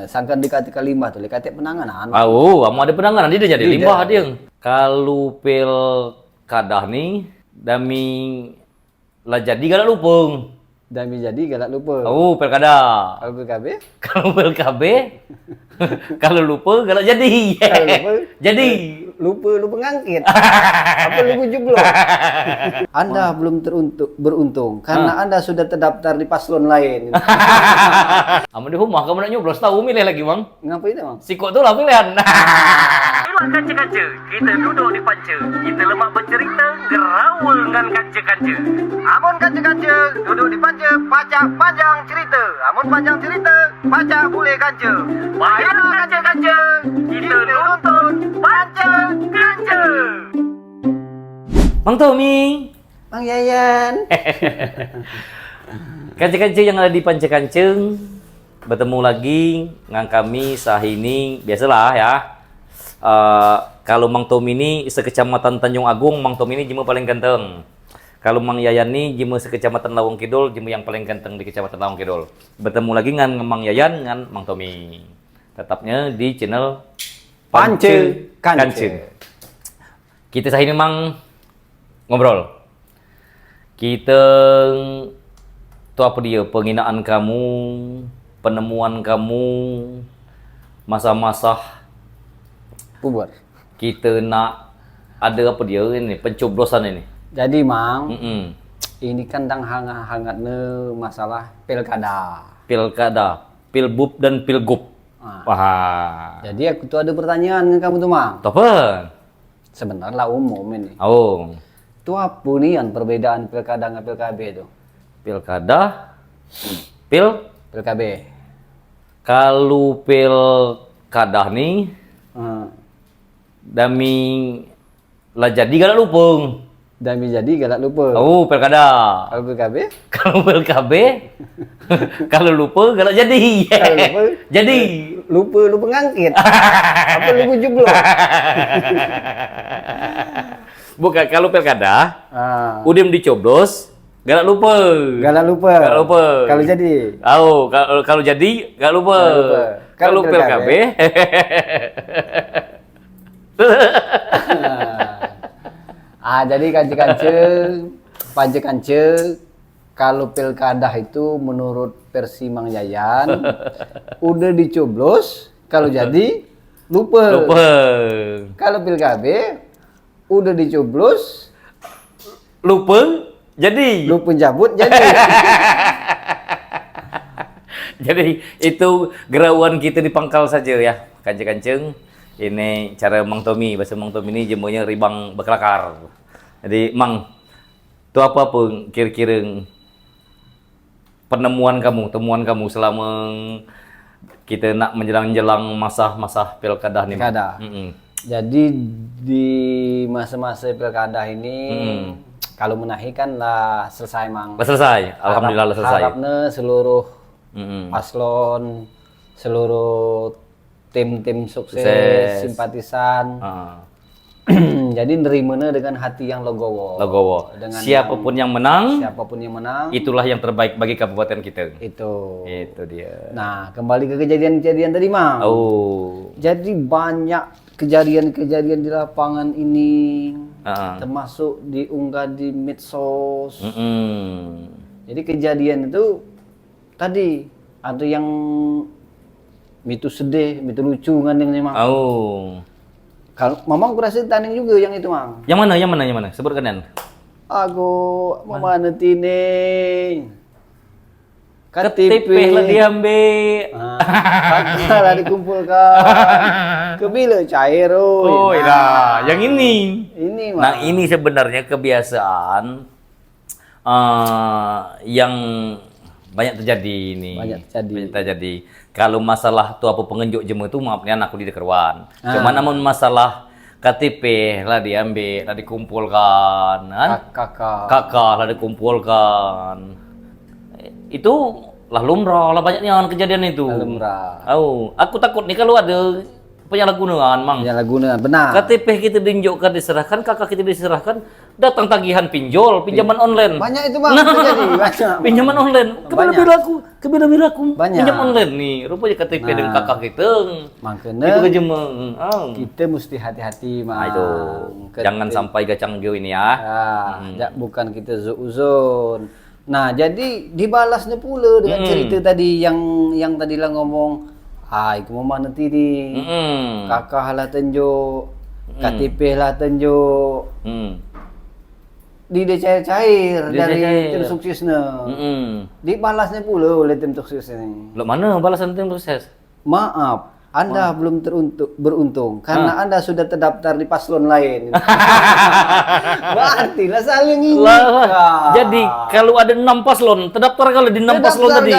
sangkan dekat limbah tuh, dekat penanganan. Mau ada penanganan dia jadi limbah dia. Kalau pilkada nih, dami lah jadi galak lupung. Dami jadi galak lupa. Pilkada. Kalau PKB? Kalau PKB, kalau lupa galak jadi. Kalau lupa, Jadi. lupa ngangkit. Apa lupa jubloh? Anda belum beruntung karena Anda sudah terdaftar di paslon lain. Amun di rumah kamu nak nyoblos tahu milih lagi bang. Ngapain itu bang? Sikok tu lah pilihan. Itulah kaca-kaca, kita duduk di panca, kita lemak bercerita, gerawul dengan kaca-kaca. Amun kaca-kaca, duduk di panca, pacak panjang cerita. Amun panjang cerita, pacak boleh kaca. Baiklah kaca-kaca, kita nonton panca-kaca. Bang Tommy. Bang Yayan. Kaca-kaca yang ada di Panca-Kanceng bertemu lagi dengan kami Sahini. Biasalah ya. Kalau Mang Tommy ini sekecamatan Tanjung Agung, Mang Tommy ini jemu paling ganteng. Kalau Mang Yayan ini jemu sekecamatan Lawang Kidul, jemu yang paling ganteng di kecamatan Lawang Kidul. Bertemu lagi dengan Mang Yayan dengan Mang Tommy. Tetapnya di channel Panca-Kanceng. Kita Sahini Mang ngobrol. Kita itu apa dia penghinaan kamu, penemuan kamu, masa-masa Puber. kita nak ada apa dia ini pencoblosan ini. Jadi Mang, Mm-mm. ini kan dang hangat-hangatnya masalah pilkada. Pilkada, pilbub dan pilgub. Nah, Wah. jadi aku tuh ada pertanyaan ke kamu tuh Mang. Apa? Sebenarnya umum ini. Itu apa nih yang perbedaan pilkada dengan PKB itu? Pilkada, PKB. kalau pilkada nih dami lah jadi galak lupung. Dami jadi galak lupa. Pilkada. Kalau PKB? Kalau PKB, kalau lupa galak jadi. Kalau lupa, Jadi. lupa ngangkit. Apa lupa jubloh? Bukan, kalau pilkada, udah dicoblos, galak lupa. Galak lupa. Galak lupa. Kalau jadi? Kalau jadi, galak lupa. Galak lupa. Kalau PKB, jadi Panca-Kanceng, kalau pilkada itu menurut versi Mang Yayan, udah dicoblos, kalau jadi lupa. Kalau PKB, udah dicoblos, lupa, jadi. lupa jabut, jadi. Jadi itu gerauan kita di pangkal saja ya, Kanceng-Kanceng. Ini cara Mang Tommy, bahasa Mang Tommy ini jemunya ribang berkelakar. Jadi Mang, itu apa pun kira-kira temuan kamu selama kita nak menjelang masa-masa pilkada nih. Pilkada. Jadi di masa-masa pilkada ini, kalau menahi kan lah selesai Mang. Selesai, alhamdulillah lah selesai. Harapnya seluruh paslon, seluruh tim-tim sukses, simpatisan. Jadi nerimanya dengan hati yang legowo. Dengan siapapun yang menang, itulah yang terbaik bagi kabupaten kita. Itu dia. Nah, kembali ke kejadian-kejadian tadi, Mang. Jadi banyak kejadian-kejadian di lapangan ini, termasuk diunggah di medsos. Jadi kejadian itu tadi ada yang mitu sedih, mitu lucu kan yang Mang. Kalau Mamang kurasa tanding juga yang itu Mang. Yang mana? Sebutkan kan. Aku mana tining. KTP lah diambil. Kakak lah dikumpulkan. Kebila cair. Yang ini. Ini Mang. Nah ini sebenarnya kebiasaan yang banyak terjadi ini. Banyak terjadi. Kalau masalah tu apa pengenjuk jemu itu maafnya aku di dekerwan. Cuma namun masalah KTP lah diambil, lah dikumpulkan, kan? Kakak lah dikumpulkan. Itu lah lumrah lah banyaknya kejadian itu. Lumrah. Aku takut nih kalau ada penyalahgunaan, Mang. Penyalahgunaan, benar. KTP kita ditunjukkan diserahkan, kakak kita diserahkan, datang tagihan pinjaman online. Banyak itu Bang, terjadi banyak. Pinjaman online, kebila-bilaku, Banyak. pinjam online nih, rupanya KTP dengan kakak kita. Makanya Itu kejemeng. kita mesti hati-hati Mang. Itu, jangan sampai gacang jo ini ya. Bukan kita zuzon. Nah, jadi dibalasnya pula dengan cerita tadi yang tadi lah ngomong, iku mau mana tiri, kakak lah tunjuk, KTP lah tunjuk, dia cair-cair dari tim suksesnya. Dibalasnya pula oleh tim sukses ini. Lo mana balasan tim sukses? Maaf, Anda belum beruntung karena Anda sudah terdaftar di paslon lain. Berarti lah saling ini. Jadi kalau ada 6 paslon, terdaftar kalau di 6 paslon tadi.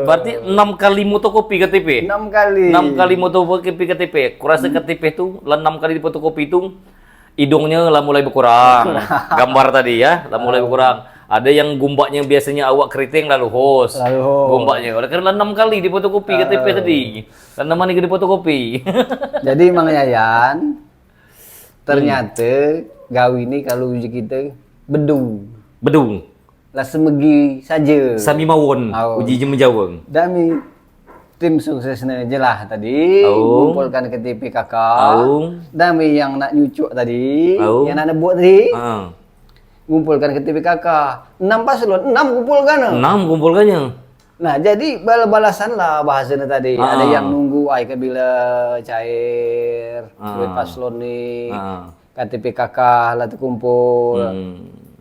Berarti 6 kali fotokopi KTP. 6 kali. 6 kali fotokopi KTP. Kurasa KTP itu 6 kali di fotokopi itu hidungnya lah mulai berkurang. Gambar tadi ya, lah mulai berkurang. Ada yang gumbaknya biasanya awak keriting lalu host. Gumbaknya. Oleh karena 6 kali di fotokopi KTP tadi. Karena mana di fotokopi. Jadi Mang Yayan, ternyata gawi ini kalau uji kita bedung. Lah semegi saja. Sami mawon, uji menjawab. Dami tim suksesnya jelah tadi, kumpulkan KTP kakak. Dami yang nak nyucuk tadi, yang nak buat tadi. Kumpulkan KTP kakak. 6 paslon, 6 kumpulkan. 6 kumpulkannya. Nah, jadi balasan lah bahasanya tadi. Ada yang nunggu bila cair, duit paslon nih, KTP kakak lah terkumpul.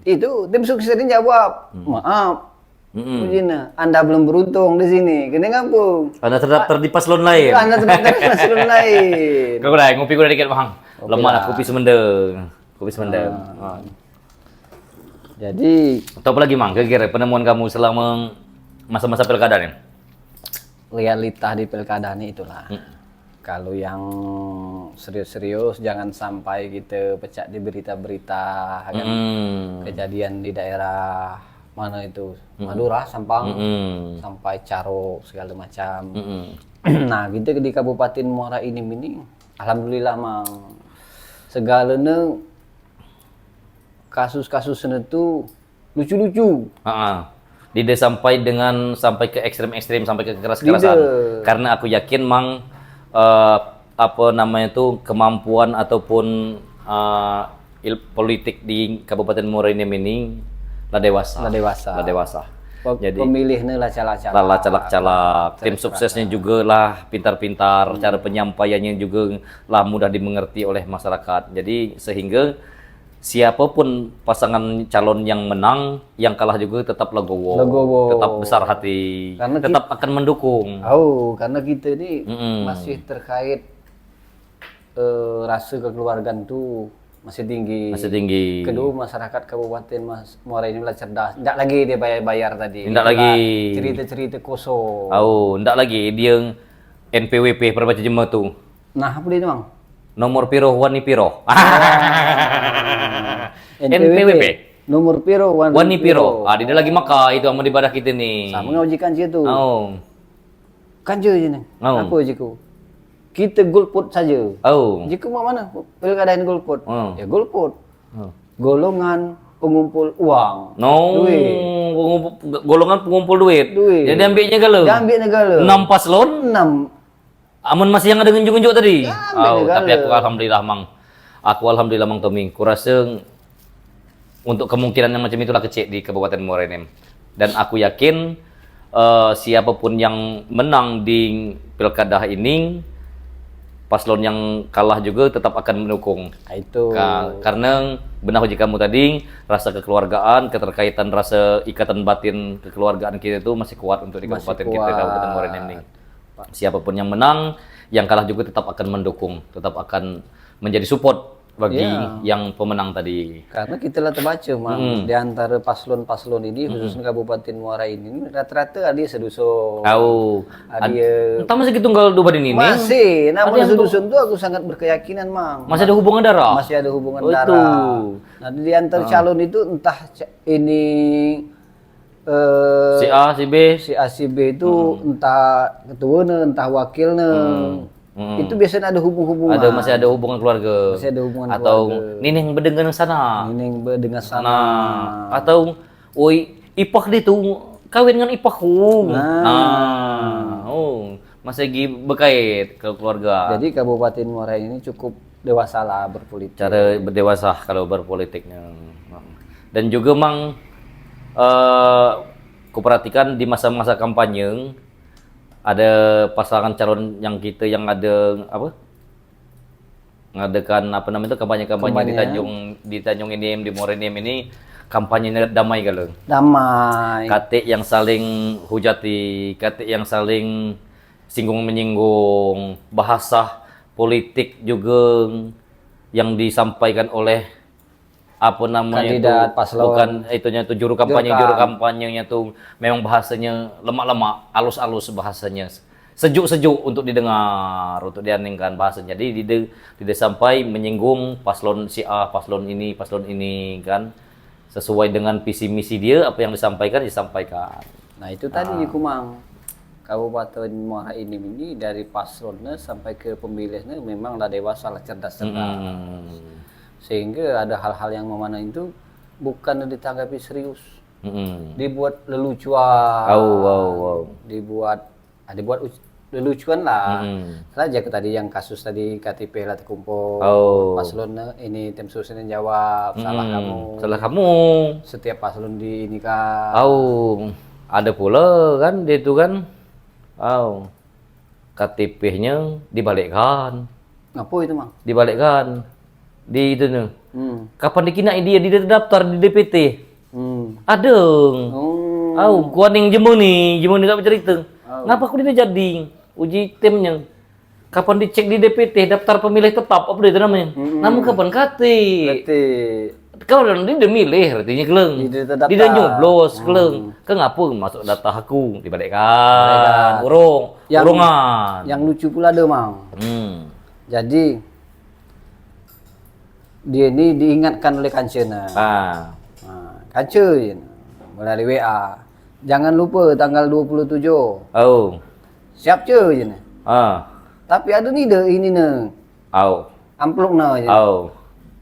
Itu tim sukses ini jawab, maaf. Ujina, Anda belum beruntung di sini. Kena ngampung. Anda terdaftar di paslon lain. Anda terdaftar di paslon lain. Kau udah ngopi kuda dikit bang. Lemak lah kopi semendeng. Kopi semendeng. Jadi, atau apa lagi mang? Kira-kira penemuan kamu selama masa-masa pilkada nih? Realita di pilkada ini itulah. Kalau yang serius-serius jangan sampai kita pecah di berita-berita kan kejadian di daerah mana itu Madura, Sampang, sampai Caro segala macam. Nah, kita di Kabupaten Muara ini alhamdulillah mang segalanya kasus-kasusnya itu lucu-lucu. Tidak sampai ke ekstrem-ekstrem, sampai ke keras-kerasan. Karena aku yakin mang apa namanya itu kemampuan ataupun politik di Kabupaten Muara ini lah dewasa. Jadi pemilihnya lah calak-calak. Tim suksesnya juga lah pintar-pintar, cara penyampaiannya juga lah mudah dimengerti oleh masyarakat. Jadi sehingga siapapun pasangan calon yang menang, yang kalah juga tetap legowo, tetap besar hati, karena tetap akan mendukung. Karena kita ini masih terkait rasa kekeluargaan tuh masih tinggi. Kedua masyarakat Kabupaten Muara ini lah cerdas. Tidak lagi dia bayar tadi. Tidak lagi cerita-cerita kosong. Tidak lagi dia NPWP perbaca jemaah tuh. Nah, apa dia bang? Nomor piro wani piro. NPWP. Nomor piro wani piro. Dia lagi maka itu amal ibadah kita nih. Sama ngajikan dia tuh. Kan je nih. Apa jiku? Kita golput saja. Jika mau mana? Pilkadain golput. Ya golput. Golongan pengumpul uang. Duit. Golongan pengumpul duit. Jadi ambilnya galau. Ambilnya galau. 6 paslon. 6. Amun masih yang ada ngenjuk-ngenjuk tadi. Tapi aku alhamdulillah mang Tommy. Kurasa untuk kemungkinan yang macam itulah kecil di Kabupaten Muara ini. Dan aku yakin siapapun yang menang di pilkada ini, paslon yang kalah juga tetap akan mendukung. Itu. Karena benar uji kamu tadi, rasa kekeluargaan, keterkaitan rasa ikatan batin kekeluargaan kita itu masih kuat untuk di kabupaten kita, Kabupaten Muara ini. Siapapun yang menang, yang kalah juga tetap akan mendukung, tetap akan menjadi support bagi yang pemenang tadi. Karena kita lah terbaca, Mang, di antara paslon-paslon ini, khususnya Kabupaten Muara ini, rata-rata ada sedusun. Entah masih tunggal dua ini? Masih, namun sedusun itu aku sangat berkeyakinan, Mang. Masih ada hubungan darah? Masih ada hubungan darah. Nah, di antara calon itu entah ini si A, si B itu entah ketuanya, entah wakilnya. itu biasanya ada hubungan. Masih ada hubungan keluarga. Masih ada hubungan atau keluarga. nineng berdengan sana. Nineng berdengan sana. Nah, atau woi ipak dia tuh kawin dengan ipakku. Masih lagi berkait ke keluarga. Jadi Kabupaten Muara ini cukup dewasa lah berpolitik. Cara berdewasa kalau berpolitiknya. Dan juga mang kuperhatikan di masa-masa kampanye ada pasangan calon yang ada ngadakan itu kampanye di Tanjung Inem, di Muara Enim ini kampanyenya damai kalau. Damai. Kate yang saling hujati, kate yang saling singgung menyinggung, bahasa politik juga yang disampaikan oleh kandidat paslon. Bukan itunya tuh juru kampanyenya tuh memang bahasanya lemak-lemak, alus-alus bahasanya. Sejuk-sejuk untuk didengar, untuk dianingkan bahasanya. Jadi tidak sampai menyinggung paslon si A, paslon ini kan. Sesuai dengan visi misi dia, apa yang disampaikan. Nah itu tadi Kumang, Kabupaten Muara Enim ini dari paslonnya sampai ke pemilihnya memang lah dewasa lah, cerdas. Sehingga ada hal-hal yang memana itu bukan ditanggapi serius, dibuat lelucuan, dibuat lelucuan lah. Saja tadi yang kasus tadi KTP lah terkumpul, paslon ini tim sus ini jawab salah kamu, setiap paslon di ini kan. Ada pula kan dia itu kan, KTP-nya dibalikkan. Apa itu mang? Dibalikkan di itu nih. Kapan dikinain dia terdaftar di DPT? Ada. Kuaning jemu nih nggak bercerita. Ngapa aku tidak jadi uji timnya? Kapan dicek di DPT daftar pemilih tetap apa itu namanya? Namun kapan kate? Kau orang ini udah milih artinya keleng. Dia nyoblos keleng. Kenapa masuk data aku dibalikkan? Urungan. Yang lucu pula ada mang. Jadi dia ini diingatkan oleh Kancena. Kance melalui WA. Jangan lupa tanggal 27. Siap cuy. Tapi ada nih ini nih. Amplop nih.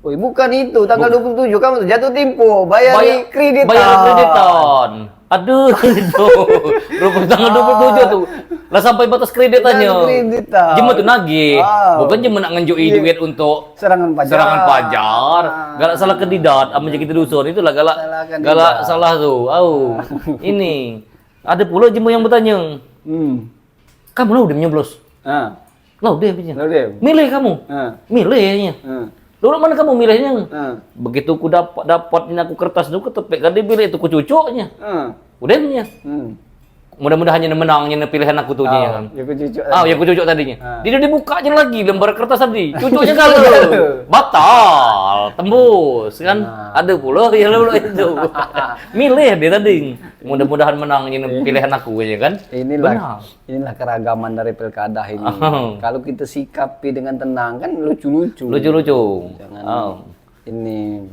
Woi, bukan itu tanggal 27 kamu jatuh tempo bayar kreditan. Aduh itu. Rupa tanggal 27 tuh. Lah sampai batas kreditannya. Jema tuh nagih. Bukan jema nak nganjui duit untuk serangan pajar. Galak salah kandidat ama kita dusun itu lah galak salah tuh. Ini ada pula jema yang bertanya. Kamu lah udah nyoblos. Lah udah milih kamu. Milihnya. Dulu mana kamu milihnya? Begitu ku dapatnya aku kertas itu ketepek kan dia pilih itu ku cucuknya. Udahnya. Mudah-mudahan menangnya pilihan aku tuh kan. Ya ku cucuk tadinya. Dia dibuka aja lagi lembar kertas tadi. Cucuknya kalau batal, tembus kan. Ada pula ya lo itu. Milih dia tadi. Mudah-mudahan menangnya pilihan aku ya kan. Inilah keragaman dari pilkada ini. Kalau kita sikapi dengan tenang kan lucu-lucu. Jangan ini.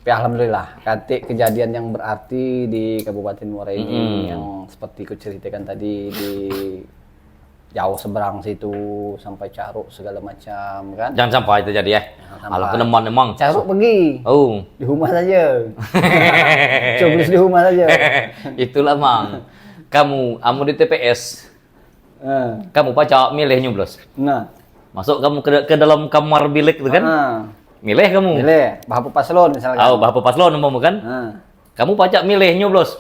Tapi alhamdulillah, kejadian yang berarti di Kabupaten Muara ini yang seperti ku ceritakan tadi di jauh seberang situ sampai Caruk segala macam kan. Jangan sampai itu jadi ya. Kalau keneman emang. Caruk pergi. Di rumah saja. Coblos di rumah saja. Itulah mang. Kamu di TPS. Kamu pacak milih nyoblos. Masuk kamu ke dalam kamar bilik itu kan. Milih kamu. Bahapu paslon misalkan. Bahapu paslon umpama kan. Kamu pacak milih nyoblos.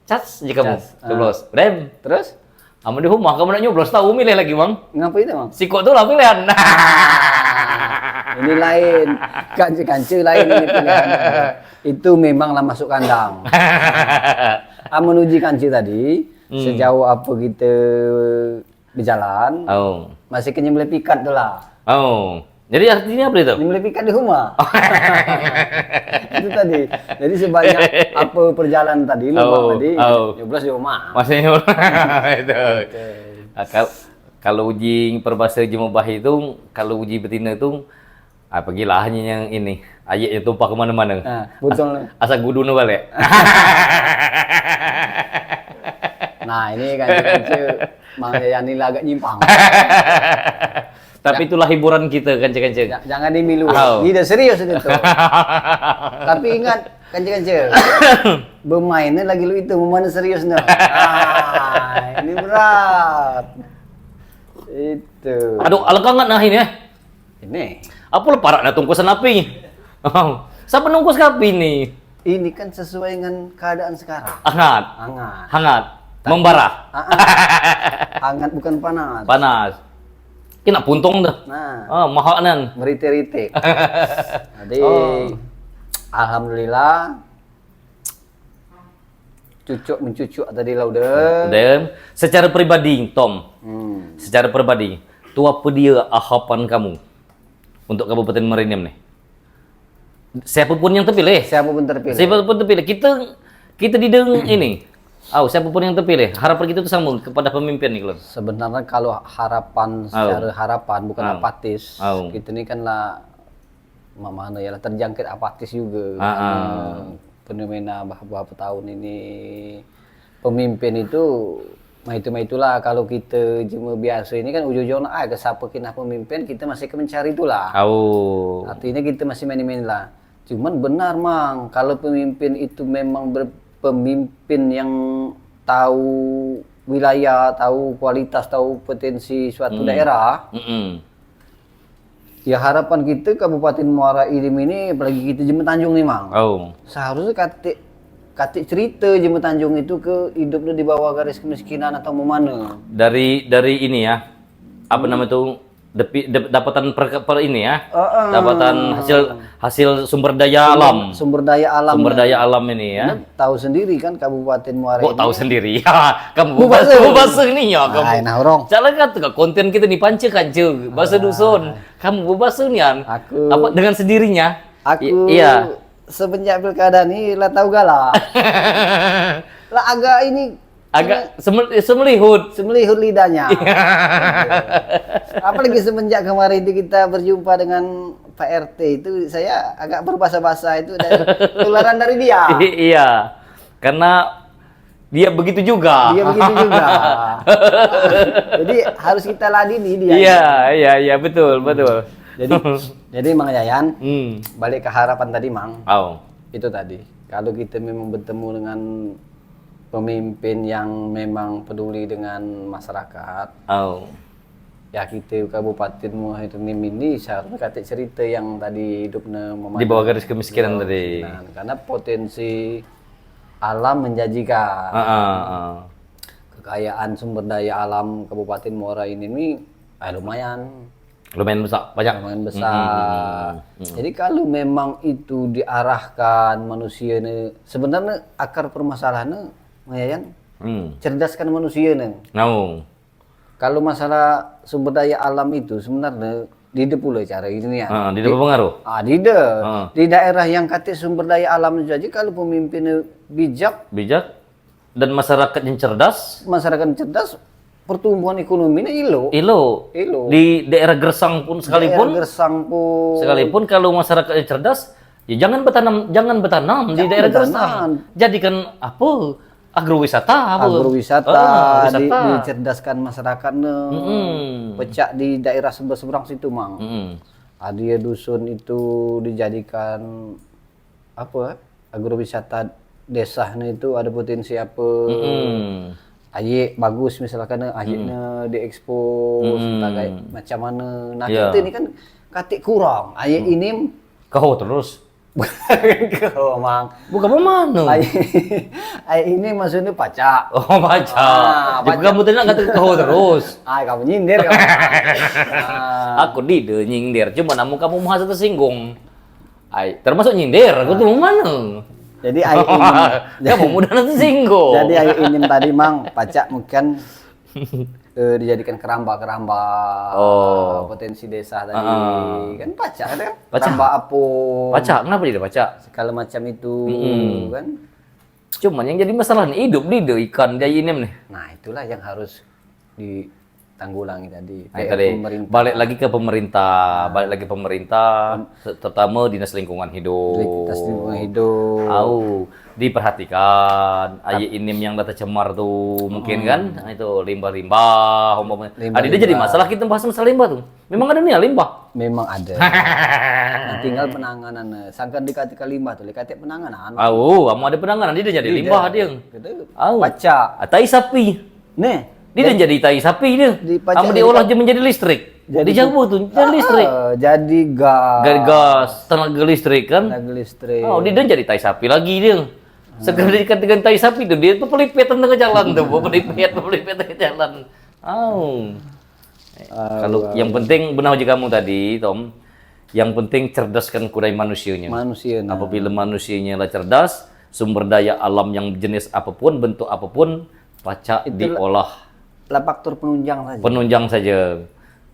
Cas jika kamu nyoblos. Rem. Terus? Kamu di rumah kamu nak nyoblos tahu milih lagi bang. Ngapa itu bang? Sikok tuh lah pilihan. Ini lain. Kance lain ini pilihan. Itu memanglah masuk kandang. Menuju kance tadi sejauh apa kita berjalan. Masih kenyembelih pikat tu lah. Jadi artinya apa itu? Nyembelih pikat di rumah. Itu tadi. Jadi sebanyak apa perjalanan tadi, lubang tadi, nyoblos di rumah. Masih nyoblos. Itu. Kalau uji perbahasa Jemobah itu, kalau uji betina itu, pergilah hanya yang ini. Ayatnya tumpah kemana-mana. Betul. Asal gudu balik. Nah ini kan Mang Yayan ini agak nyimpang. Tapi itulah hiburan kita, Kancing-kancing. Jangan dimilu. Tidak serius itu. Tapi ingat, Kancing-kancing. Bermainnya lagi lu itu, mana serius nah. Ini berat. Itu. Aduh, alangkah nggak nah ini ya? Ini. Apa lo parak na tungkusan api? Siapa nungkus api nih? Ini kan sesuai dengan keadaan sekarang. Hangat. Hangat. Hangat. Membara. Hangat bukan panas. Panas. Kena puntung dah. Nah. Mahal nan. Merite-rite. Jadi, alhamdulillah. Cucuk mencucuk tadi lah udah. Dan secara pribadi, Tom. Secara pribadi, tu apa dia harapan kamu untuk Kabupaten Marinir nih? Siapapun yang terpilih. Siapapun terpilih. Siapapun terpilih. Kita dideng ini. Siapapun yang terpilih, harapan kita itu sama kepada pemimpin nih, Klon. Sebenarnya kalau harapan secara harapan bukan apatis, kita ini kan lah mana ya terjangkit apatis juga. Fenomena beberapa tahun ini pemimpin itu itulah kalau kita cuma biasa ini kan ujung-ujungnya ke siapa kena pemimpin kita masih mencari itulah. Artinya kita masih main-main lah. Cuman benar Mang, kalau pemimpin itu memang pemimpin yang tahu wilayah, tahu kualitas, tahu potensi suatu daerah. Ya harapan kita Kabupaten Muara Enim ini, apalagi kita Jember Tanjung nih Mang. Seharusnya katik cerita Jember Tanjung itu ke hidupnya di bawah garis kemiskinan atau mana. Dari ini ya, apa nama itu? Dapatan per ini ya, dapatan hasil sumber daya alam. Sumber daya alam. Sumber daya alam ini ya. Tahu sendiri kan Kabupaten Muara Enim. Tahu sendiri. Kamu bahasa ini ya kamu. Nah, orang. Jalan kata konten kita nih panci kanjeng, bahasa dusun. Kamu bahasa nian. Apa dengan sendirinya? Aku semenjak pilkada nih lah tahu galak. Lah agak ini semelihut lidahnya. Apalagi semenjak kemarin itu kita berjumpa dengan Pak RT itu saya agak berbahasa-bahasa itu tularan dari dia. Iya. Karena dia begitu juga. Jadi harus kita ladini dia. Iya, betul. Jadi Mang Yayan, balik ke harapan tadi Mang. Itu tadi. Kalau kita memang bertemu dengan pemimpin yang memang peduli dengan masyarakat. Ya kita Kabupaten Muara Enim ini seharusnya kata cerita yang tadi hidupnya di bawah garis kemiskinan tadi. Karena potensi alam menjanjikan. Kekayaan sumber daya alam Kabupaten Muara Enim ini lumayan besar, banyak. Lumayan besar. Jadi kalau memang itu diarahkan manusia ini, sebenarnya akar permasalahannya Yayan, cerdaskan manusia nih. Kalau masalah sumber daya alam itu sebenarnya di pula cara ini ya. Di pengaruh. Di daerah yang kata sumber daya alam saja kalau pemimpinnya bijak dan masyarakat yang cerdas, pertumbuhan ekonominya ilo. Di daerah Gersang pun sekalipun kalau masyarakat yang cerdas, ya jangan bertanam di daerah Gersang. Jadikan apa? Agrowisata, dicerdaskan masyarakatnya, pecah di daerah seberang situ Mang. Ada dusun itu dijadikan apa? Agrowisata desanya itu ada potensi apa? Ayek bagus misalkan ayeknya diekspos, macam mana? Nah kita ini kan katik kurang. Ayek ini kau terus. Kau Mang. Bukan mana? Ayek ini maksudnya pacak. Pacak. Jadi kamu tenang kata kau terus. Kamu nyindir kamu. Aku nyindir. Cuma namun kamu merasa tersinggung. Termasuk nyindir. Aku tuh mana? Jadi ayek ini. Kamu mudah tersinggung. Jadi ayek ini tadi Mang pacak mungkin dijadikan keramba potensi desa tadi kan pacak kan keramba pacak kenapa dia pacak segala macam itu kan cuman yang jadi masalah nih hidup di ikan dia ini nih. Nah itulah yang harus ditanggulangi tadi. Balik lagi ke pemerintah, terutama Dinas Lingkungan Hidup. diperhatikan. Aye inim yang data cemar tuh mungkin kan, nah, itu limbah-limbah. Dia jadi masalah kita bahas masalah limbah tuh. Memang ada nih ya limbah. Memang ada. Nah, tinggal penanganan. Sangkan dikati limbah tuh, dikati penanganan. Kamu ada penanganan dia jadi limbah dia. Paca. Tai sapi. Nih, dia jadi tai sapi dia. Kamu diolah menjadi listrik. Jadi jauh tuh, jadi listrik. Jadi gas, tenaga listrik kan? Tenaga listrik. Dia jadi tai sapi lagi dia. Sekarang diikat dengan tai sapi tuh, dia tuh pelipet tengah jalan tuh, pelipet tengah jalan. Kalau yang penting benar aja kamu tadi, Tom. Yang penting cerdaskan kudai manusianya. Apabila manusianya lah cerdas, sumber daya alam yang jenis apapun, bentuk apapun, pacak diolah. Faktor penunjang saja. Penunjang saja.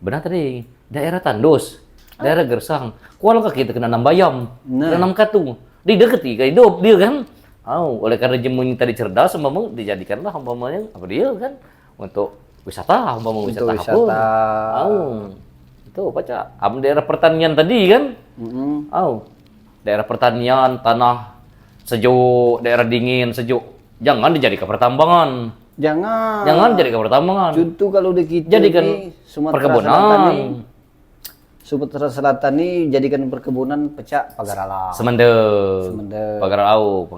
Benar tadi, daerah tandus, daerah gersang. Kualakah kita kena nambayam, nanam katu. Di deketi kayak hidup dia kan. Oleh karena jemunya tadi cerdas, umpama dijadikanlah umpamanya apa dia kan untuk wisata, umpama wisata. Itu paca. Daerah pertanian tadi kan. Daerah pertanian, tanah sejuk, daerah dingin, sejuk. Jangan dijadikan pertambangan. Jangan jadikan pertambangan. Contoh kalau di kita jadikan perkebunan. Sumatera Selatan ini jadikan perkebunan pecah pagar alam. Semendem. Pagar alam.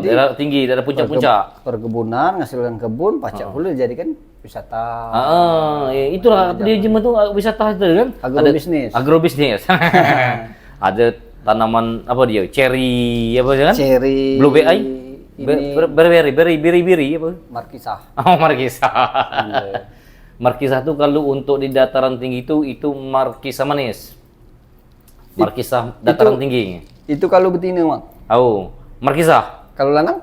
Daerah tinggi, daerah puncak-puncak. Perkebunan, ngasilkan kebun, pacak pula dijadikan wisata. Itulah dia cuma tuh wisata itu kan. Agrobisnis. Ada tanaman apa dia? Cherry apa kan? Cherry. Blueberry. Beri apa? Markisah. Markisah. Markisah itu kalau untuk di dataran tinggi itu markisah manis. Markisah dataran tinggi. Itu kalau betina, Mak. Markisah. Kalau lanang?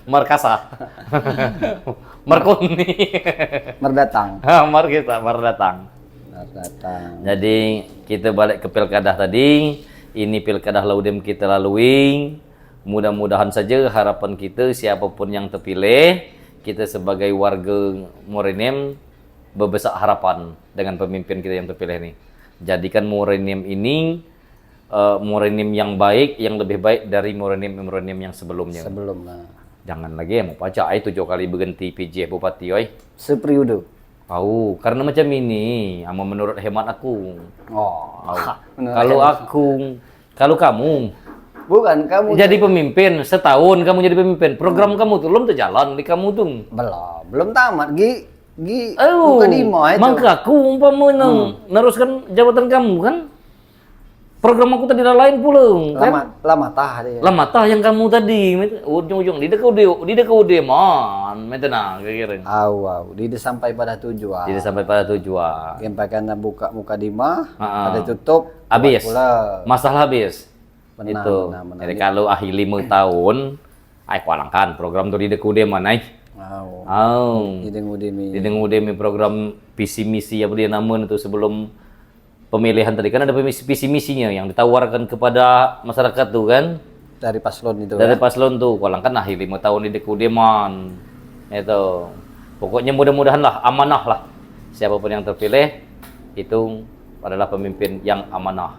Markasah. Markoni. Merdatang. Mardatang. Jadi kita balik ke pilkada tadi. Ini pilkada Laudem kita lalui. Mudah-mudahan saja harapan kita siapapun yang terpilih, kita sebagai warga Morenim berbesar harapan dengan pemimpin kita yang terpilih ini. Jadikan Morenim ini Morenim yang baik, yang lebih baik dari Morenim yang sebelumnya. Jangan lagi mau pacak 7 kali berganti PJ Bupati seperiode. Karena macam ini, menurut hemat aku. Kalau kamu jadi pemimpin setahun, kamu jadi pemimpin, program kamu tuh belum terjalan di kamu tuh. Belum tamat. Bukan lima itu. Maka aku umpamanya neruskan jabatan kamu kan. Program aku tadi lain pula. Lama tah dia. Lama tah yang kamu tadi, ujung-ujung di dekat man, metena kira-kira. Di sampai pada tujuan. Yang pakai buka muka dimah, ada tutup. Habis. Masalah habis. Benar. Jadi kalau akhir 5 tahun, aku alangkan program tu di dekat mana? Di Udemy program visi misi apa dia nama itu sebelum pemilihan tadi kan ada visi misinya yang ditawarkan kepada masyarakat tuh kan dari paslon itu. Paslon tuh, kalau kan akhir 5 tahun di Dekudeman itu. Pokoknya mudah-mudahan lah amanah lah siapapun yang terpilih itu adalah pemimpin yang amanah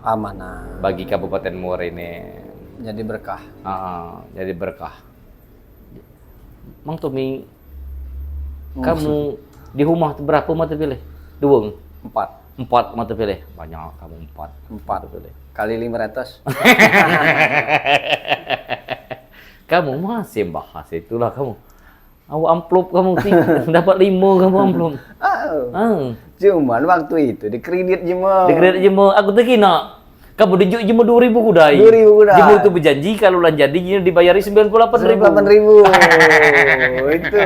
bagi Kabupaten Muara ini. Jadi berkah. Jadi berkah. Mang Tommy, kamu di rumah berapa mata pilih? 2? 4 mata pilih. Banyak kamu 4 pilih. Kali 500. Kamu masih bahas itulah kamu. Amplop kamu dapat 5 kamu amplop. Cuman waktu itu dikredit jema. Aku terkina. Kamu dijuk jema 2.000 kudai. 2.000 kudai. Jema itu berjanji kalau lan jadinya dibayari 98.000. 98.000. Itu.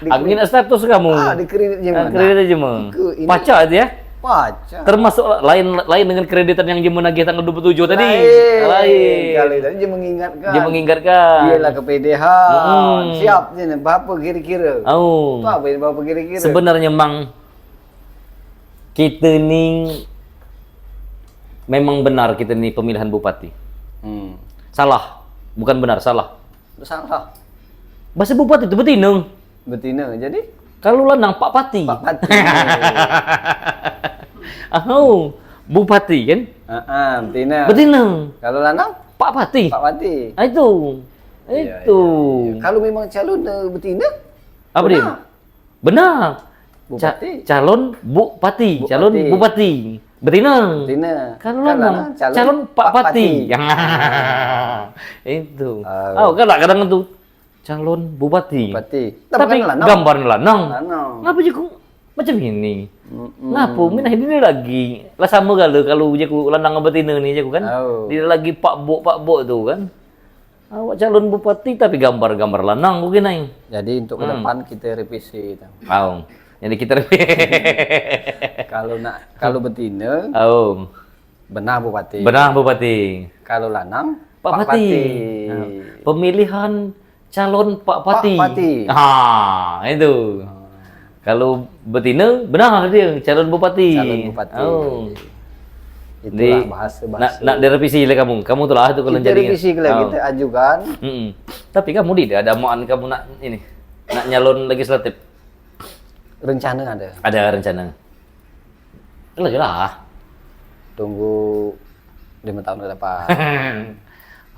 Angin status kamu. Dikredit jema. Kredit jema. Paca itu ya? Paca. Termasuk lain dengan kreditan yang jema nagih tanggal 27 tadi. Lain. Kali tadi jema mengingatkan. Iyalah ke PDH. Siap nih, berapa kira-kira? Itu apa ini berapa kira-kira? Sebenarnya Mang, kita nih memang benar kita nih pemilihan bupati. Salah, bukan benar, salah. Bahasa bupati itu betina. Jadi? Kalau lanang Pak Pati. Bupati kan? Betina. Kalau lanang? Pak Pati. Pak Pati. Nah, itu. Iya, Itu. iya. Kalau memang calon betina, Apa dia? Benar. Bupati. Calon Bupati, calon Bupati. Bupati. Betina. Betina. Kalau calon Pak Pati. Itu. Oh, kadang-kadang tuh calon Bupati. Bupati. Tapi gambar lanang. Lanang. Ngapa juga macam ini? Ngapa minah ini lagi? Lah sama kalau jaku lanang betina nih jaku kan. Dia lagi Pak Bo tuh kan. Awak calon bupati tapi gambar-gambar lanang mungkin aing. Jadi untuk ke depan kita revisi itu. Oh. Jadi kita kalau betina, benar bupati. Benar bupati. Kalau lanang, Pak Pati. Pemilihan calon Pak Pati. Pak Pati. Itu. Kalau betina, benar dia calon bupati. Calon bupati. Itulah bahasa-bahasa. Nak direvisi lah kamu. Kamu tuh lah itu kalau kita revisi kalau kita ajukan. Tapi kamu ada mauan kamu nak ini, nak nyalon legislatif. Rencana ada. Ada rencana. Lagi lah. Tunggu 5 tahun ke depan.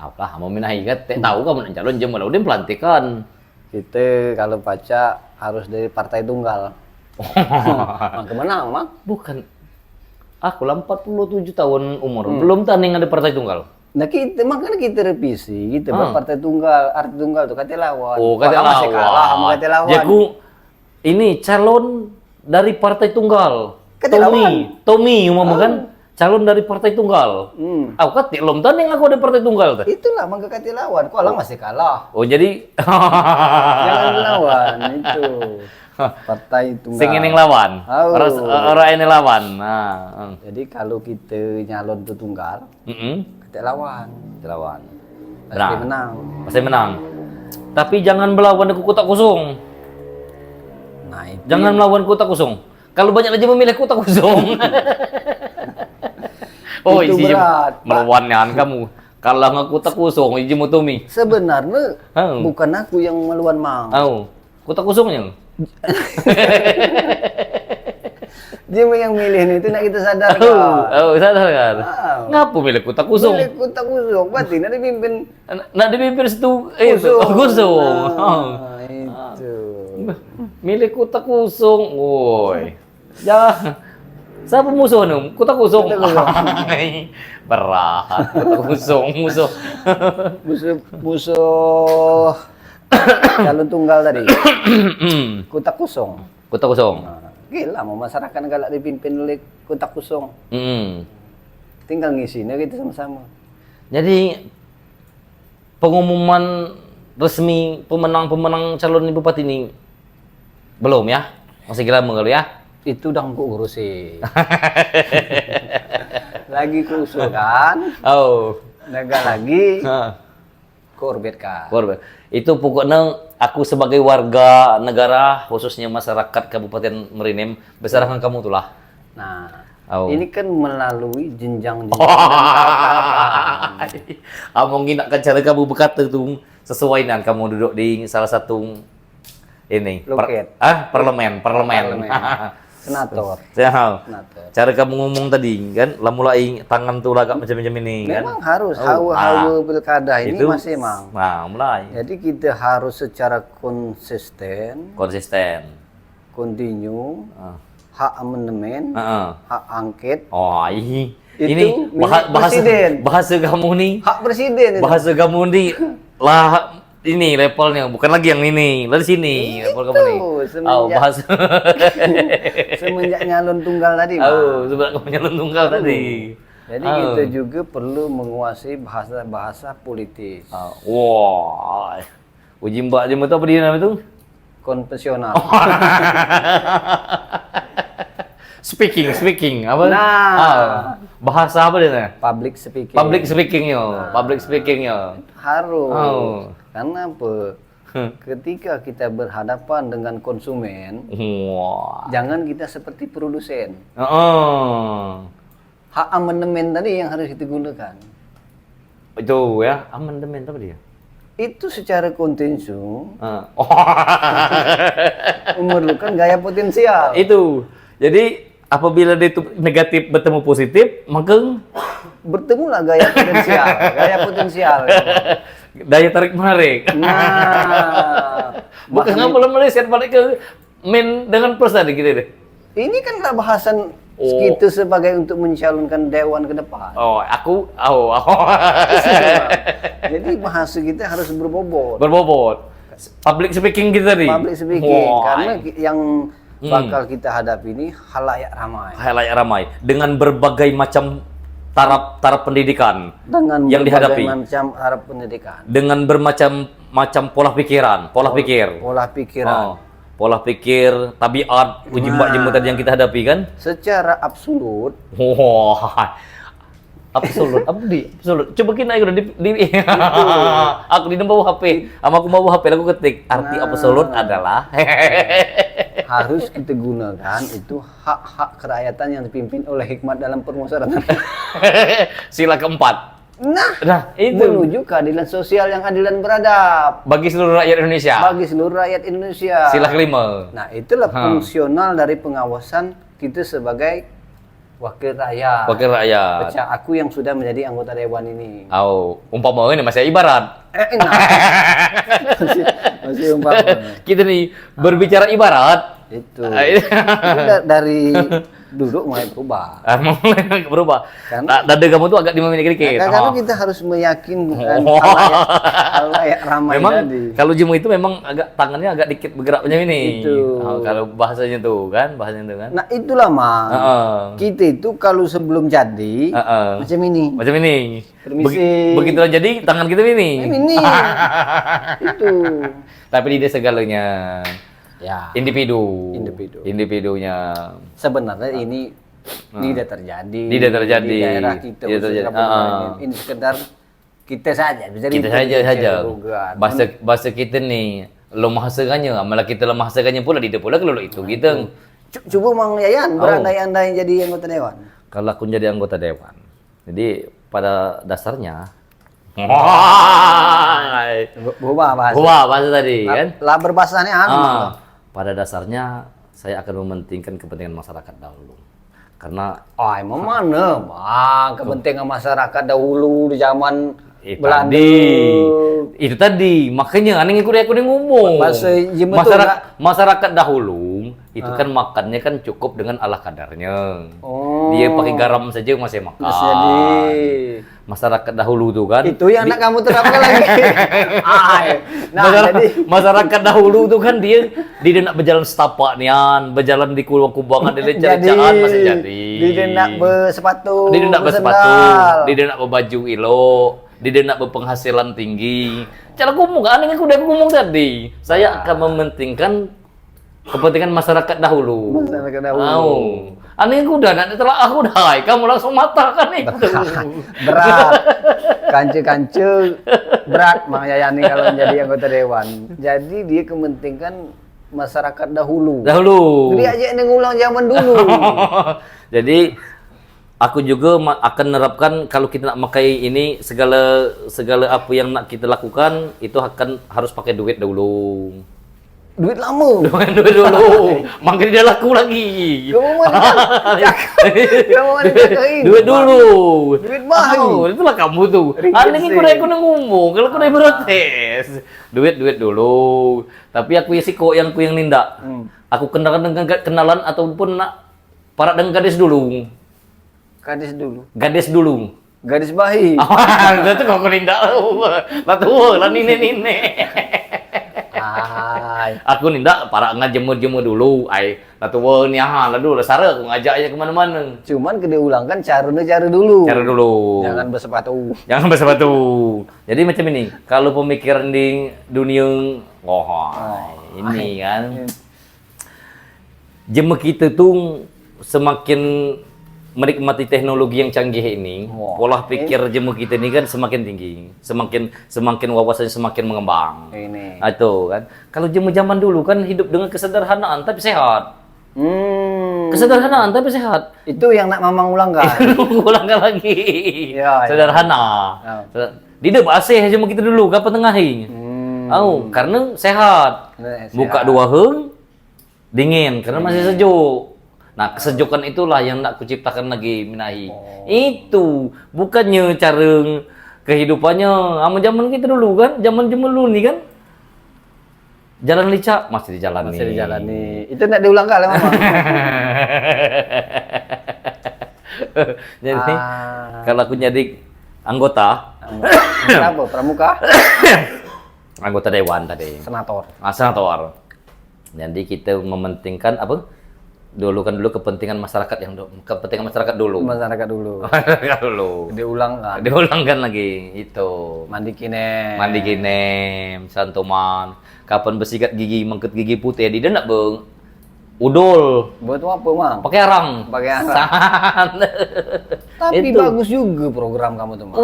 Apalah, mau minahi kan? Tahu kamu nak calon jam malah udah pelantikan. Kita kalau baca harus dari partai tunggal. Kemana, Mang? Bukan. Aku lah 47 tahun umur, belum tanding ada partai tunggal. Nah makanya kita revisi, kita berpartai tunggal, arti tunggal tuh kata lawan. Oh, kata lawan. Masih kalah sama kata lawan. Jaku ini calon dari partai tunggal. Kata Tommy umum kan? Calon dari partai tunggal. Aku kata belum tanding aku ada partai tunggal tuh. Itulah mangga kata lawan. Kok alang masih kalah. Oh jadi jangan lawan itu. Partai tunggal. Sing ini lawan. Orang ini lawan. Nah. Jadi kalau kita nyalon itu tunggal, kita lawan. Pasti menang. Pasti menang. Tapi jangan melawan dengan kotak kosong. Nah, itu jangan melawan kotak kosong. Kalau banyak aja memilih kotak kosong. Oh, itu isi berat. melawannya kamu. Kalau nggak kotak kosong, iji motomi. Sebenarnya bukan aku yang melawan, Mang. Kotak kosongnya. Dia yang milih itu nak kita sadarkan. Sadar kan? Ngapa milih kotak kosong? Milih kotak kosong, berarti nak dipimpin. Nak dipimpin situ kosong. Itu. Milih kotak kosong, woi. Jangan. Siapa musuh nih? Kotak kosong. Berat. Kotak kosong musuh calon tunggal tadi. Kotak kosong. Kotak kosong. Gila, mau masyarakat galak dipimpin oleh kotak kosong. Tinggal ngisinya kita sama-sama. Jadi pengumuman resmi pemenang calon ibu bupati ini belum ya? Masih kira mengalu ya? Itu udah aku urusin. Lagi kuusulkan. Naga lagi. Korbetkan. Itu pokoknya aku sebagai warga negara khususnya masyarakat Kabupaten Merinim besarkan kamu tulah. Nah, ini kan melalui jenjang. Mungkin nak cara kamu berkata tuh sesuai dengan kamu duduk di salah satu ini parlemen. Senator. Cara kamu ngomong tadi kan, lah mulai tangan tuh agak macam-macam ini kan. Memang harus hawa pilkada ini itu, masih Mang. Nah, mulai. Jadi kita harus secara konsisten, continue, hak amandemen, hak angket. Ini bahasa kamu nih. Hak presiden itu. Bahasa kamu nih lah. Ini levelnya bukan lagi yang ini, dari sini level kamu nih. Bahasa semenjak nyalon tunggal tadi. Semenjak kamu nyalon tunggal tadi. Jadi kita juga perlu menguasai bahasa politis. Uji mbak jemput apa dia namanya itu? Konvensional. Speaking apa? Bahasa apa dia? Public speaking. Public speaking yo. Harus. Karena apa? Ketika kita berhadapan dengan konsumen, jangan kita seperti produsen. Hak amandemen tadi yang harus kita gunakan. Itu ya, amandemen apa dia? Itu secara kontinu memerlukan gaya potensial. Itu. Jadi apabila dia itu negatif bertemu positif, maka bertemulah gaya potensial, gaya potensial. Daya tarik menarik. Nah, Bukan nggak boleh meleset balik ke main dengan plus tadi gitu deh. ini kan bahasan kita sebagai untuk mencalonkan dewan ke depan. Jadi bahasa kita harus berbobot. Berbobot. Public speaking kita nih. Public speaking, karena yang bakal kita hadapi ini halayak ramai. Halayak ramai dengan berbagai macam taraf pendidikan Dengan yang dihadapi. macam arah pendidikan. Dengan bermacam-macam pola pikiran, pola pikir. Pola pikir, tabiat, uji mbak jemu tadi yang kita hadapi kan? Secara absolut, Wah, absolut, absolut. Coba kita udah aku di bawa HP, sama aku bawa HP, aku ketik arti absolut adalah harus kita gunakan itu hak-hak kerakyatan yang dipimpin oleh hikmat dalam permusyawaratan. sila keempat. Nah, itu menuju keadilan sosial yang adil dan beradab bagi seluruh rakyat Indonesia. bagi seluruh rakyat Indonesia. Sila kelima. Nah, itulah fungsional dari pengawasan kita sebagai wakil rakyat. Wakil rakyat. Pecah aku yang sudah menjadi anggota dewan ini. Umpama ini masih ibarat. Nah. masih umpama. Kita nih berbicara ibarat. Itu dari duduk mulai berubah. Mulai berubah. Karena Dada kamu tuh agak dimana dikit. karena kita harus meyakinkan halayak ramai memang tadi. kalau jemu itu memang agak tangannya agak dikit bergerak macam ini. Itu. Kalau bahasanya tuh kan, Nah, itulah Mang. Kita itu kalau sebelum jadi macam ini. Macam ini. Permisi. Begitulah jadi tangan kita ini. Ini. Itu. Tapi tidak segalanya. Ya. Individunya. Sebenarnya ini tidak terjadi. Tidak terjadi. Di daerah kita. Tidak terjadi. Ini sekedar kita saja. Kita saja. Bahasa kita nih lemah sekanya, malah kita lemah sekanya pula di pula kalau itu gitu. Coba Mang Yayan berandai-andai jadi anggota dewan. Kalau aku jadi anggota dewan. Jadi pada dasarnya Bahasa bahasa tadi kan. Lah berbahasanya Pada dasarnya saya akan mementingkan kepentingan masyarakat dahulu. Karena emang mana Bang kepentingan masyarakat dahulu di zaman Belanda. Itu tadi, makanya aneh aku ngomong. Masyarakat dahulu itu kan makannya kan cukup dengan ala kadarnya. Dia pakai garam saja masih makan. Masyarakat dahulu tuh kan. Itu yang nak kamu terapkan lagi. Masyarakat dahulu tuh kan dia nak berjalan setapak nian, berjalan di kubangan di lecaan masih jadi. Dia nak bersepatu. Dia nak berbaju elok. Dia nak berpenghasilan tinggi. Cara ngomong, aneh aku udah ngomong tadi. Saya akan mementingkan kepentingan masyarakat dahulu. Aneh aku udah, nanti telah aku udah, kamu langsung matahkan itu. Berat. Kance berat Mang Yayan nih kalau menjadi anggota dewan. Jadi dia kepentingan masyarakat dahulu. Jadi aja ini ngulang zaman dulu. Jadi aku juga akan menerapkan kalau kita nak pakai ini segala apa yang nak kita lakukan itu harus pakai duit dulu. Duit lama. Duit dulu. Makin dia laku lagi. Duit dulu. Duit baru. Itulah kamu tuh. Aneh aku ngomong kalau aku udah protes. Duit dulu. Tapi aku ya kok yang nindak. Aku kenalan ataupun nak para dengan gadis dulu. Gadis dulu. Gadis bayi. Itu kok nindak. Lah nine. Aku nindak para ngajemur dulu. Lah tuh nih lah sare aku ngajak aja kemana-mana. Cuman kita ulangkan cara dulu. Jangan bersepatu. Jadi macam ini. Kalau pemikiran di dunia ini kan. Jema kita tuh semakin menikmati teknologi yang canggih ini, pola pikir jemu kita ini kan semakin tinggi, semakin wawasannya semakin mengembang. Itu kan. Kalau jemu zaman dulu kan hidup dengan kesederhanaan tapi sehat. Kesederhanaan tapi sehat. Itu yang nak Mamang ulangkan. Ulangkan lagi. Sederhana. Tidak basah jemu kita dulu, kapan tengahi. Karena sehat. Buka dua heng, dingin karena masih sejuk. Nah, kesejukan itulah yang nak kuciptakan lagi Minahi. Itu bukannya cara kehidupannya zaman kita dulu kan, zaman dulu nih kan. Jalan licak masih dijalani. Masih dijalani. Itu nak diulang kali Mama. Jadi kalau aku jadi anggota apa? Pramuka? Anggota dewan tadi. Senator. Senator. Jadi kita mementingkan apa? Dulu kepentingan masyarakat kepentingan masyarakat dulu. Masyarakat dulu. Masyarakat dulu. Diulangkan lagi itu. Mandi kinem, santuman. Kapan bersikat gigi, mengket gigi putih di nak bang. Udul. Buat apa, Mang? Pakai arang. Tapi itu. bagus juga program kamu tuh, Mang.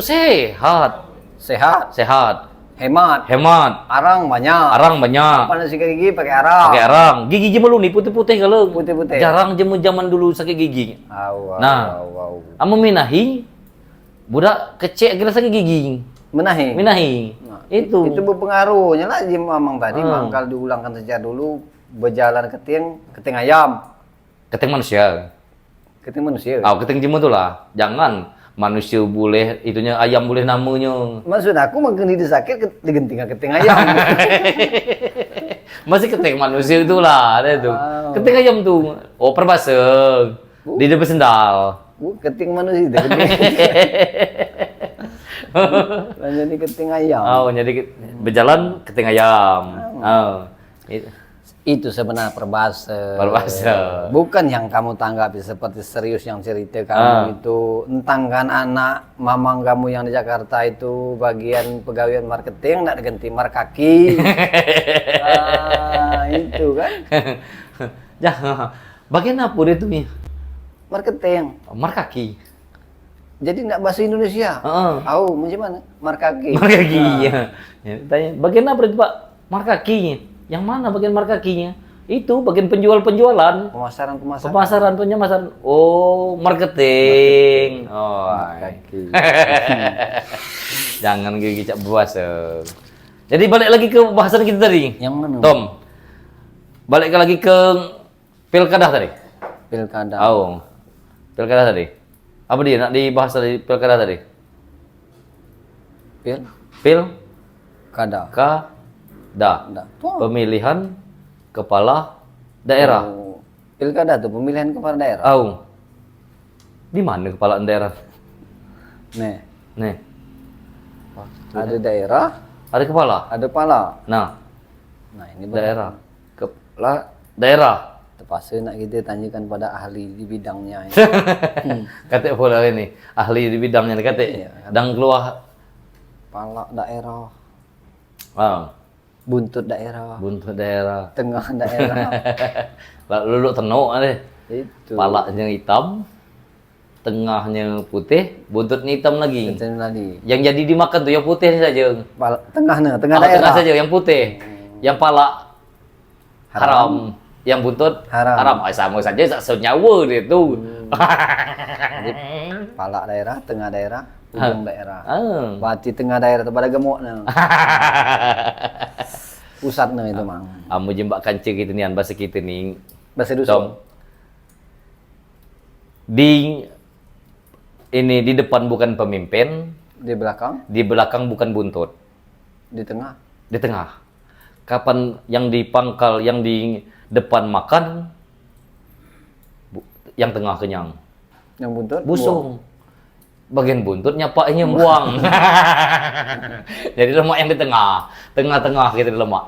Sehat. Hemat. Arang banyak. Apa sikat gigi pakai arang. Gigi jemelu nih putih-putih kalau. Putih-putih. Jarang zaman dulu sakit gigi. Wow. Amu Minahi budak kecil kira sakit gigi. Minahi. Nah, itu berpengaruhnya lah Jim Mamang tadi. Mangkal diulangkan sejak dulu berjalan keting ayam. Keting manusia. Keting jemu tuh lah. Jangan manusia boleh itunya, ayam boleh namanya. Maksud aku makin di sakit digenting keting ayam. Masih keting manusia itulah ada tuh. Keting ayam tuh. Perbaseng. Di depan sendal. Keting manusia itu. Jadi keting ayam. Jadi berjalan keting ayam. Itu sebenarnya perbasa. Bukan yang kamu tanggapi seperti serius yang cerita kamu itu tentang kan anak mamang kamu yang di Jakarta itu bagian pegawaian marketing nak ganti markaki. Itu kan. Bagian apa dia tuh nih? Marketing. Markaki. Jadi nak bahasa Indonesia. Macam mana? Markaki. Ya. Tanya, bagian apa itu Pak? Markakinya. Yang mana bagian markakinya? Itu bagian penjualan. Pemasaran. Marketing. Markaki. Jangan gigi cak bahasa. Jadi balik lagi ke bahasan kita tadi. Yang mana? Tom. Balik lagi ke pilkada tadi. Pilkada tadi. Apa dia nak dibahas tadi pilkada tadi? Pilkada. Pemilihan kepala daerah. Pilkada tuh pemilihan kepala daerah. Di mana kepala daerah? Nih. Ada daerah, ada kepala. Nah ini daerah. Kepala daerah. Terpaksa nak kita tanyakan pada ahli di bidangnya. Kata pula ini ahli di bidangnya kata. Dan keluar kepala daerah. Buntut daerah. Tengah daerah. Lalu tenuk deh. Itu. Palanya hitam, tengahnya putih, buntutnya hitam lagi. Yang jadi dimakan tuh yang putih saja. Tengah daerah. Tengah saja yang putih. Yang pala haram. Yang buntut haram. Sama saja senyawa dia tuh. Pala daerah, tengah daerah, ujung daerah. Berarti tengah daerah itu pada gemuk nah. Pusatnya itu Mang. Amu jembak kancing kita nih, bahasa kita nih. Bahasa dusun. Di depan bukan pemimpin. Di belakang? Di belakang bukan buntut. Di tengah? Di tengah. Kapan yang di pangkal, yang di depan makan, yang tengah kenyang. Yang buntut? Busung. Bagian buntut nyapanya buang. Jadi lemak yang di tengah. Tengah-tengah gitu lemak.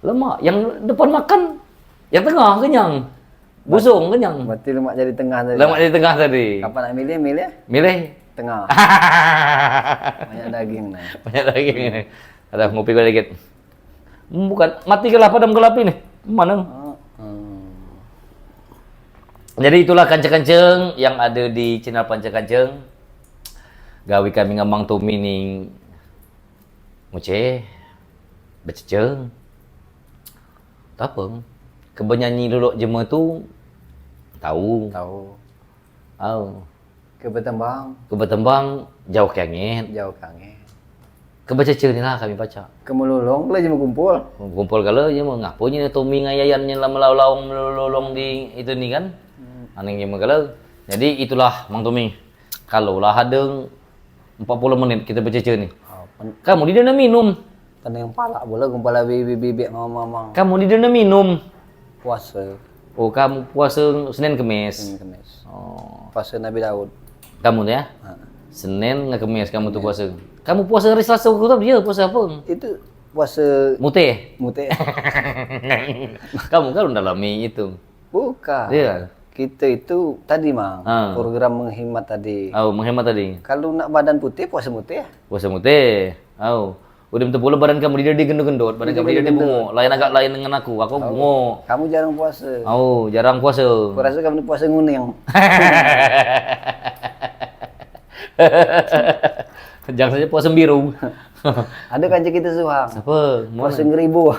Lemak. Yang depan makan, yang tengah kenyang. Busung kenyang. Berarti lemak jadi tengah tadi. Lemak jadi tengah tadi. Kapan nak milih? Milih. Tengah. Banyak daging nih. Banyak daging ini. Ada ngopi gue dikit. Bukan, mati gelap padam gelap ini. Mana? Jadi itulah kanceng-kanceng yang ada di channel Panceng-Kanceng. Gawi kami ngamang tu mining muce bececeng. Apa? Kebenyanyi dulu jema tu tahu. Ke Betembang jauh ke angin. Kebaca ni lah kami baca. Kemululong lah cuma kumpul. Kumpul kalau je mau ngapunya Tommy ngayayannya lah melolong di itu ni kan. Aneh gimana kalau. Jadi itulah Mang Tommy. Kalau lah ada 40 menit kita baca ni. Kamu di dana minum. Kan yang palak bola kumpul bibik mamang. Kamu di dana minum. Puasa. Oh, kamu puasa Senin Kemis. Kemis. Oh. Puasa Nabi Daud. Kamu ya? Senin nggak Kemis kamu tuh puasa. Kamu puasa hari Selasa waktu dia puasa apa? Itu puasa Mute. mute. Kamu kan udah lami itu. Bukan. Iya. Kita itu tadi Mang, program menghemat tadi. Oh, menghemat tadi. Kalau nak badan putih puasa mute ya. Puasa mute. Oh. Udah betul pula badan kamu di gendut-gendut, badan kamu di bungo. Lain agak lain dengan aku bungo. Kamu jarang puasa. Oh, jarang puasa. Aku rasa kamu puasa nguning. Jangan saja puasa biru. Ada kanca kita suang. Siapa? Puasa ngeribu.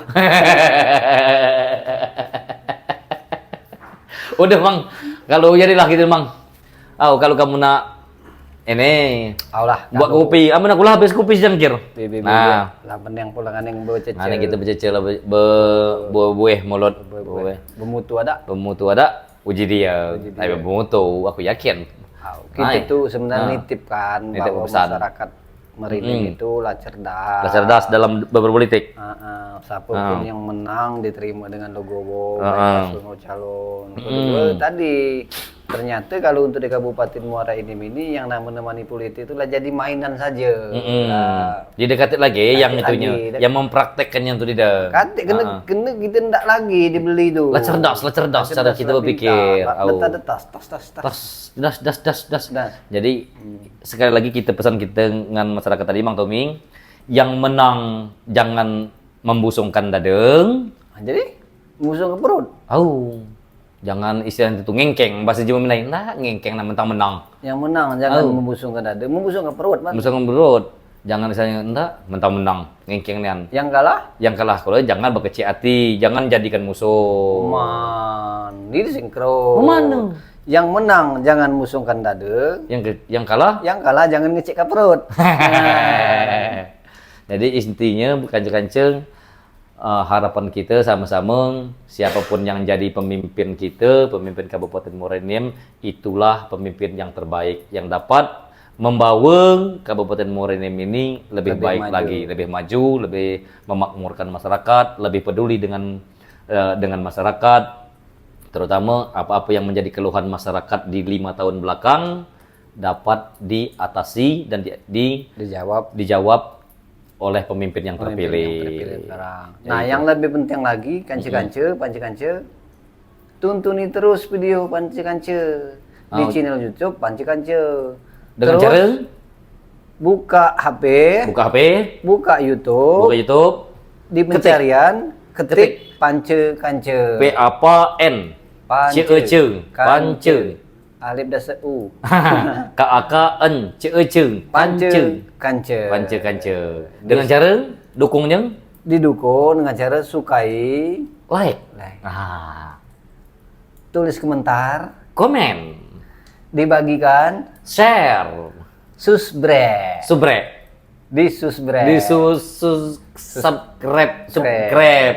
Udah Mang, kalau jadilah gitu Mang. Oh, kalau kamu nak ini, Allah. buat kopi. Aman aku lah habis kopi jangkir. Nah, lapan yang pulangan yang becece. Nah, kita becece lah buah mulut. Bemutu ada. Bemutu ada. Uji dia. Tapi bemutu, aku yakin. Kita tuh sebenarnya nitip kan bahwa masyarakat Merinim itu lah cerdas. Lah cerdas dalam berpolitik. Siapapun yang menang diterima dengan logowo, calon. Tadi ternyata kalau untuk di Kabupaten Muara Enim ini yang namanya politik itu lah jadi mainan saja. Didekatin lagi yang itunya, yang mempraktekkannya itu tidak. Katik kena kita ndak lagi dibeli itu. Lah cerdas cara kita berpikir. Das. Jadi sekali lagi kita pesan kita dengan masyarakat tadi Mang Tommy, yang menang jangan membusungkan dadeng. Jadi membusung ke perut. Jangan istilah itu ngengkeng, bahasa Jawa Minang. Nah, ngengkeng mentang menang. Yang menang jangan membusungkan dada, membusung ke perut, Mas. Membusungkan perut. Jangan misalnya enggak mentang menang, ngengkeng nian. Yang kalah? Yang kalah kalau jangan berkecil hati, jangan jadikan musuh. Man, ini sinkron. Mana? Yang menang jangan musungkan dada. Yang kalah? Yang kalah jangan ngecek ke perut. Jadi intinya kancing-kancing harapan kita sama-sama siapapun yang jadi pemimpin kita, pemimpin Kabupaten Muara Enim, itulah pemimpin yang terbaik yang dapat membawa Kabupaten Muara Enim ini lebih baik lagi, lebih maju, lebih memakmurkan masyarakat, lebih peduli dengan masyarakat, terutama apa-apa yang menjadi keluhan masyarakat di 5 tahun belakang dapat diatasi dan dijawab oleh pemimpin yang terpilih. Nah, yang lebih penting lagi, Panci-Kance, tuntuni terus video Panci-Kance di channel YouTube Panci-Kance. Dengan cara buka HP, buka YouTube, di pencarian ketik Panci-Kance. P-A-N, C-E-C, Pance. Alif dasar U. K-A-K-N, C-E-C, Pance. Dengan cara dukungnya? Didukung dengan cara sukai, like. Tulis komentar, komen, dibagikan, share, subscribe. Subscribe. Subscribe.